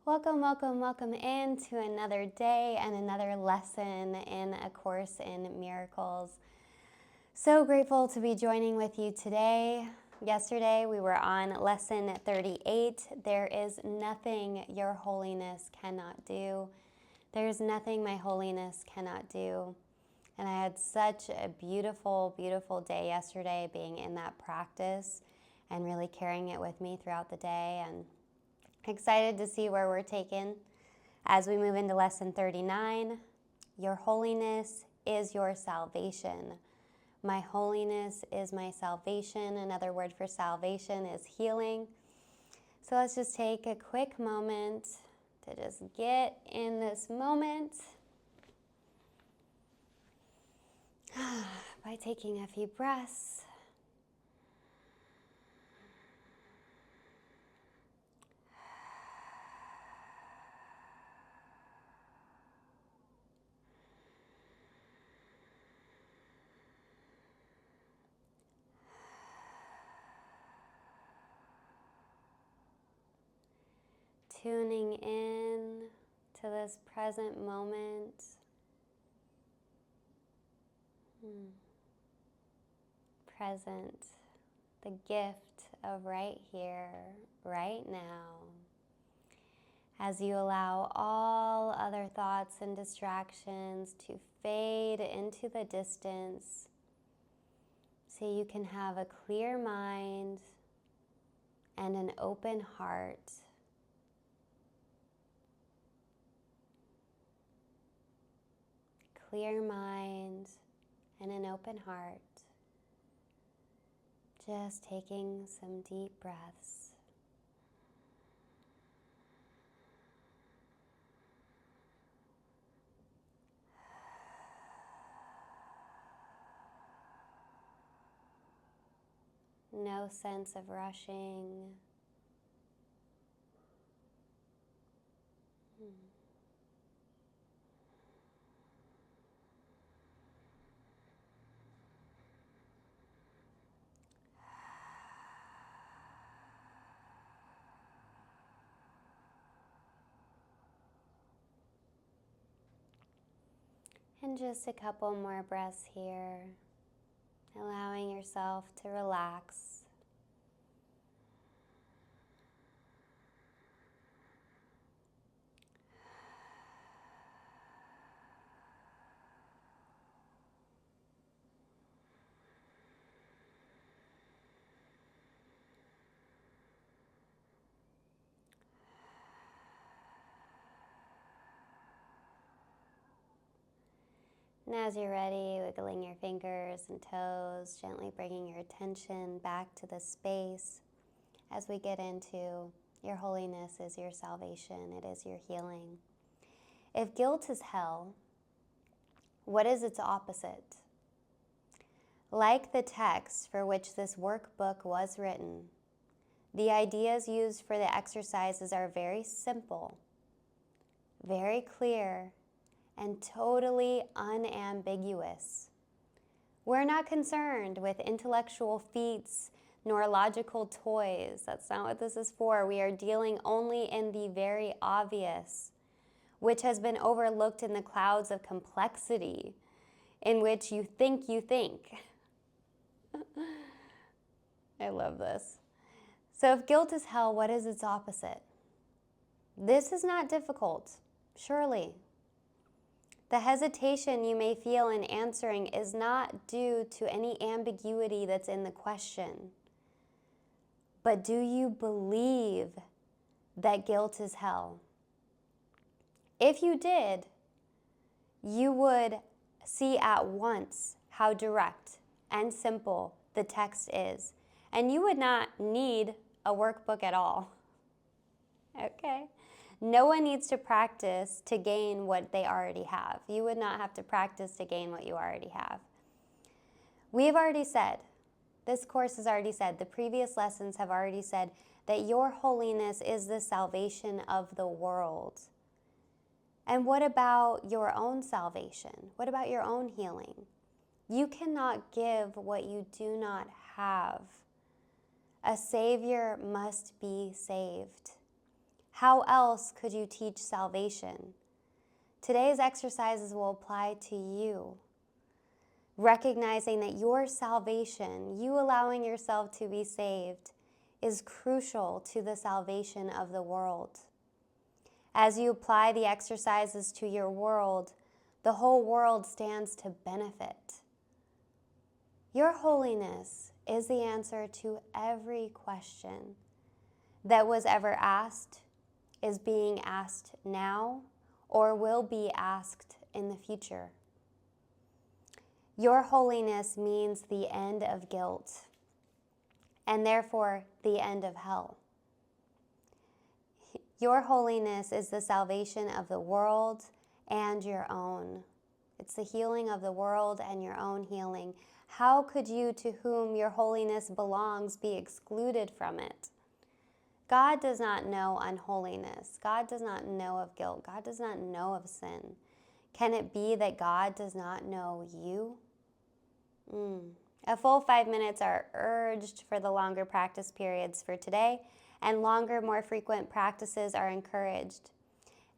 Welcome, welcome, welcome into another day and another lesson in A Course in Miracles. So grateful to be joining with you today. Yesterday we were on lesson 38. There is nothing your holiness cannot do. There's nothing my holiness cannot do. And I had such a beautiful, beautiful day yesterday being in that practice and really carrying it with me throughout the day, and excited to see where we're taken as we move into lesson 39. Your holiness is your salvation. My holiness is my salvation. Another word for salvation is healing. So let's just take a quick moment to just get in this moment by taking a few breaths. Tuning in to this present moment. Present, the gift of right here, right now. As you allow all other thoughts and distractions to fade into the distance, so you can have a clear mind and an open heart. Clear mind and an open heart. Just taking some deep breaths. No sense of rushing. And just a couple more breaths here, allowing yourself to relax. And as you're ready, wiggling your fingers and toes, gently bringing your attention back to the space as we get into your holiness is your salvation, it is your healing. If guilt is hell, what is its opposite? Like the text for which this workbook was written, the ideas used for the exercises are very simple, very clear, and totally unambiguous. We're not concerned with intellectual feats nor logical toys. That's not what this is for. We are dealing only in the very obvious, which has been overlooked in the clouds of complexity in which you think you think. I love this. So if guilt is hell, what is its opposite? This is not difficult, surely. The hesitation you may feel in answering is not due to any ambiguity that's in the question. But do you believe that guilt is hell? If you did, you would see at once how direct and simple the text is, and you would not need a workbook at all. Okay? No one needs to practice to gain what they already have. You would not have to practice to gain what you already have. We have already said, this course has already said, the previous lessons have already said that your holiness is the salvation of the world. And what about your own salvation? What about your own healing? You cannot give what you do not have. A Savior must be saved. How else could you teach salvation? Today's exercises will apply to you. Recognizing that your salvation, you allowing yourself to be saved, is crucial to the salvation of the world. As you apply the exercises to your world, the whole world stands to benefit. Your holiness is the answer to every question that was ever asked, is being asked now, or will be asked in the future. Your holiness means the end of guilt, and therefore the end of hell. Your holiness is the salvation of the world and your own. It's the healing of the world and your own healing. How could you, to whom your holiness belongs, be excluded from it? God does not know unholiness. God does not know of guilt. God does not know of sin. Can it be that God does not know you? A full 5 minutes are urged for the longer practice periods for today, and longer, more frequent practices are encouraged.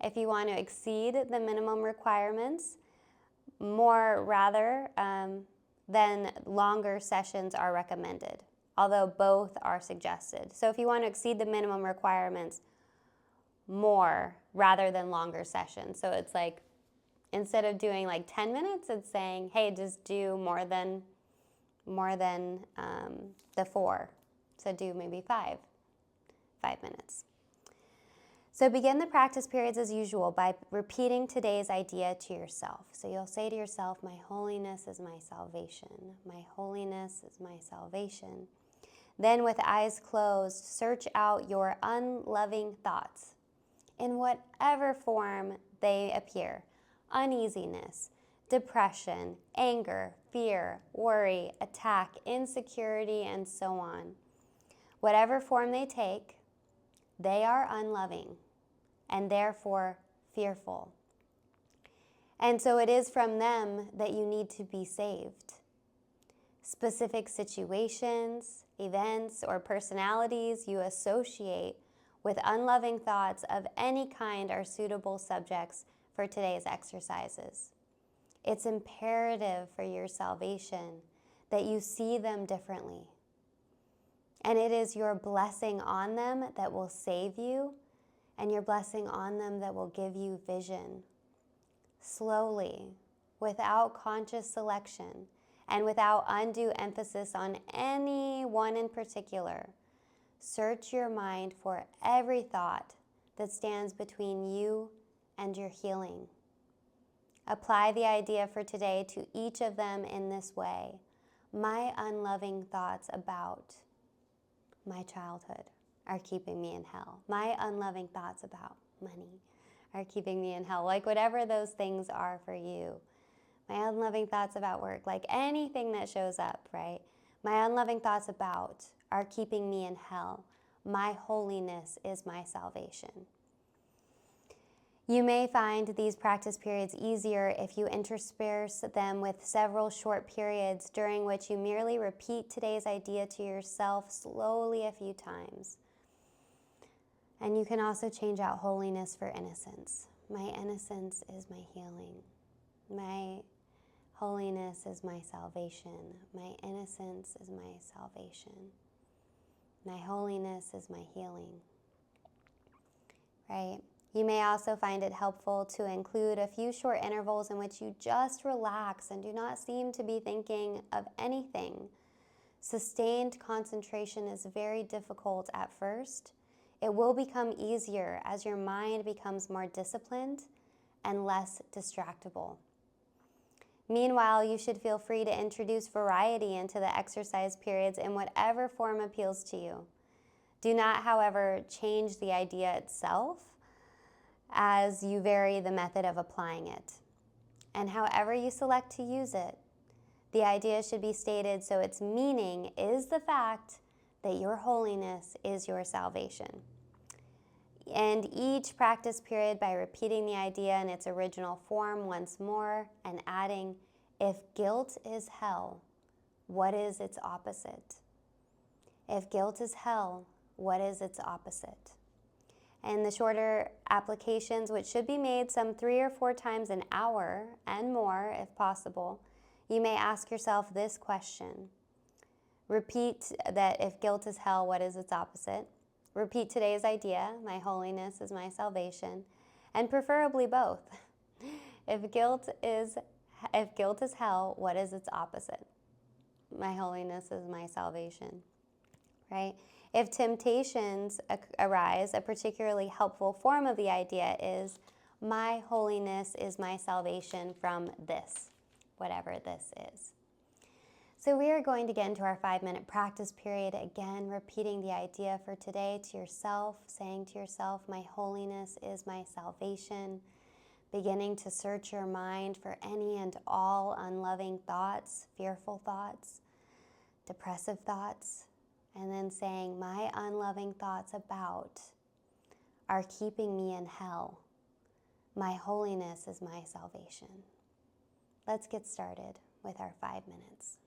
If you want to exceed the minimum requirements, more rather than longer sessions are recommended, although both are suggested. So if you want to exceed the minimum requirements, more rather than longer sessions. So it's like, instead of doing like 10 minutes, it's saying, hey, just do more than the 4. So do maybe 5 minutes. So begin the practice periods as usual by repeating today's idea to yourself. So you'll say to yourself, my holiness is my salvation. My holiness is my salvation. Then with eyes closed, search out your unloving thoughts in whatever form they appear. Uneasiness, depression, anger, fear, worry, attack, insecurity, and so on. Whatever form they take, they are unloving and therefore fearful. And so it is from them that you need to be saved. Specific situations, events, or personalities you associate with unloving thoughts of any kind are suitable subjects for today's exercises. It's imperative for your salvation that you see them differently. And it is your blessing on them that will save you, and your blessing on them that will give you vision. Slowly, without conscious selection, and without undue emphasis on any one in particular, search your mind for every thought that stands between you and your healing. Apply the idea for today to each of them in this way. My unloving thoughts about my childhood are keeping me in hell. My unloving thoughts about money are keeping me in hell. Like whatever those things are for you. My unloving thoughts about work, like anything that shows up, right? My unloving thoughts about are keeping me in hell. My holiness is my salvation. You may find these practice periods easier if you intersperse them with several short periods during which you merely repeat today's idea to yourself slowly a few times. And you can also change out holiness for innocence. My innocence is my healing. My holiness is my salvation. My innocence is my salvation. My holiness is my healing. Right? You may also find it helpful to include a few short intervals in which you just relax and do not seem to be thinking of anything. Sustained concentration is very difficult at first. It will become easier as your mind becomes more disciplined and less distractible. Meanwhile, you should feel free to introduce variety into the exercise periods in whatever form appeals to you. Do not, however, change the idea itself as you vary the method of applying it. And however you select to use it, the idea should be stated so its meaning is the fact that your holiness is your salvation. And each practice period by repeating the idea in its original form once more and adding, if guilt is hell, what is its opposite? If guilt is hell, what is its opposite? And the shorter applications, which should be made some 3 or 4 times an hour and more if possible, you may ask yourself this question. Repeat that if guilt is hell, what is its opposite? Repeat today's idea, my holiness is my salvation, and preferably both. If guilt is hell, what is its opposite? My holiness is my salvation, right? If temptations arise, a particularly helpful form of the idea is, my holiness is my salvation from this, whatever this is. So we are going to get into our 5-minute practice period, again, repeating the idea for today to yourself, saying to yourself, my holiness is my salvation, beginning to search your mind for any and all unloving thoughts, fearful thoughts, depressive thoughts, and then saying, my unloving thoughts about are keeping me in hell. My holiness is my salvation. Let's get started with our 5 minutes.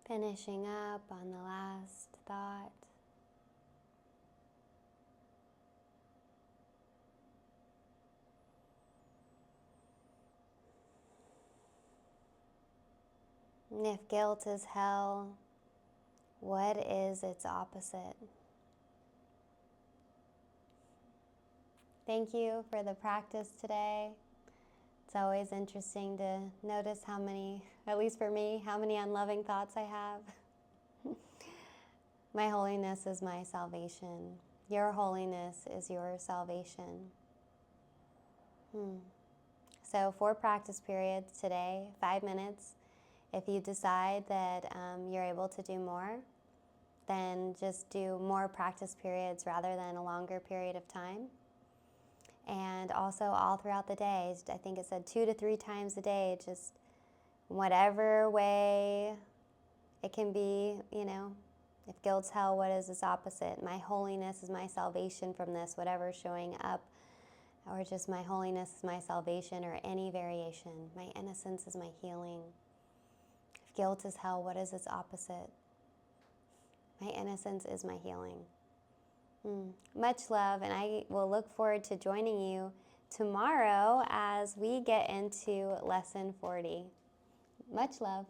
Finishing up on the last thought. And if guilt is hell, what is its opposite? Thank you for the practice today. It's always interesting to notice how many, at least for me, how many unloving thoughts I have. My holiness is my salvation. Your holiness is your salvation. So 4 practice periods today, 5 minutes. If you decide that you're able to do more, then just do more practice periods rather than a longer period of time. And also all throughout the day, I think it said 2 to 3 times a day, just whatever way it can be, if guilt's hell, what is its opposite? My holiness is my salvation from this, whatever's showing up, or just my holiness is my salvation, or any variation. My innocence is my healing. If guilt is hell, what is its opposite? My innocence is my healing. Much love, and I will look forward to joining you tomorrow as we get into Lesson 40. Much love.